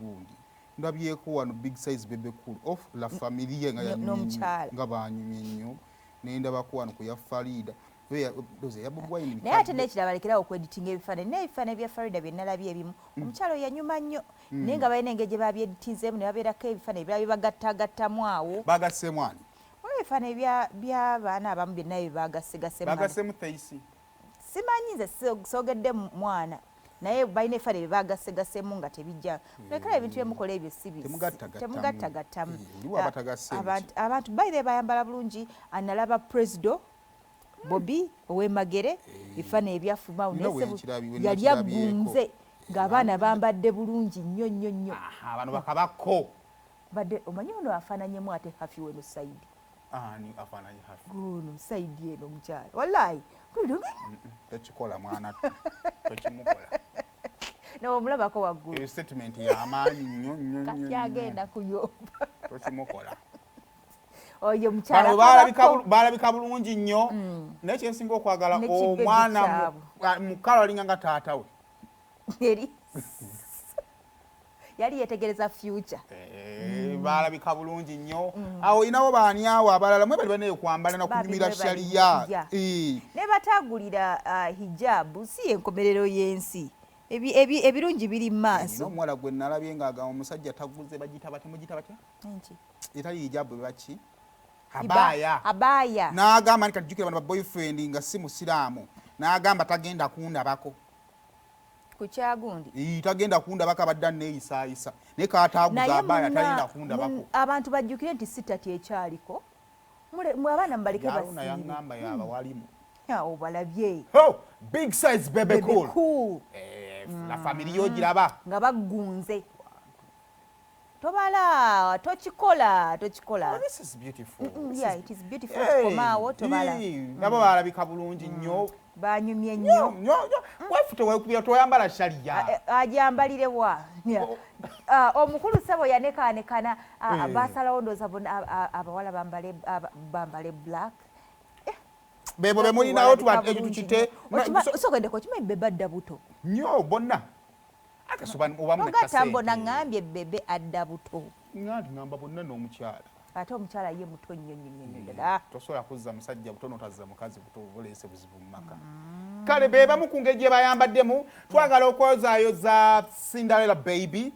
gundi ndabyeko wano big size bebe cool of la famille nga banyumye nnyo nendaba ko wano ku ya Farida doze yabugwa yini naye ate nekirabalekerawo okweditinga ebifaananyi n'ebifaananyi bya Farida bye nalabye ebimu omukyalo yanyuma nnyo naye nga balina engeri gye babyeditinzeemu ne babeerako ebifaananyi ebirala bibagattagattamu awo bagasseemu ani ebifaananyi by'abaana abamu byonna bagaseemu Theisi simanyi nze soogedde mwana naye balina ebifaananyi bye bagaseemu nga tebijja lekera ebintu byemukola ebyo temugattagattamu abantu baire bayambala bulungi analaba Presido Bobi ow'Emagere ebifaananyi ebyafumawo yali agunze ng'abaana bambadde bulungi nnyo bano bakabako badde omanyi ono afaananyemu ate hafi weno sayidi afaananyi hafi guno sayidi eno omukyala wallahi tekikola mwana tekimukola n'omulabako waggulu statement y'amaanyi nnyo kati agenda kuyomba tekimukola oyo mukyala balabika bulungi nnyo naye kyensinga okwagala omwana mukalo alinga nga taata we eri yali yetegereza future balabika bulungi nnyo awo inawo baani awo abalala mwe bali banaye kwambala n'okunyumira sharia ne batagulira hijabu si enkomerero y'ensi ebirungi biri mu maaso n'omuwala gwe nalabye ng'agamba omusajja taguze bagiyita batya etali hijabu baki abaya n'agamba nti kajjukira bano boyfriend nga si musiraamu n'agamba tagenda kundabako kukyagundi tagenda kundabako abadde neeyisaayisa naye kaataaguza abaya talina kundabako abantu bajjukire nti sitati ekyaliko abaana mubaleke basiibe yaŋŋamba yaaba walimu obalabye big size bebe cool la famille yogiraba nga bagunze tobala tochikola this is beautiful it is beautiful tukomaawo tobala nabo balabika bulungi nnyo banyumye nnyo wefute wekubira toyambala sharia ajambalire wa omukulu sabo yanekaanekana basalawo ndooza abawala bambale black bebo bemulinawo ekyo tukite osogedeko kimanyi bebe adda buto nnyo bonna ogatambona ngambye bebe adda buto ngamba bonna n'omukyala ate omukyala ye muto nnyo ddala tosobola kuzza musajja buto n'otazza mukazi buto obuleese buzibu mu maka kale bebamu ku ngeri gye bayambaddemu twagala okwozaayoza Cinderella baby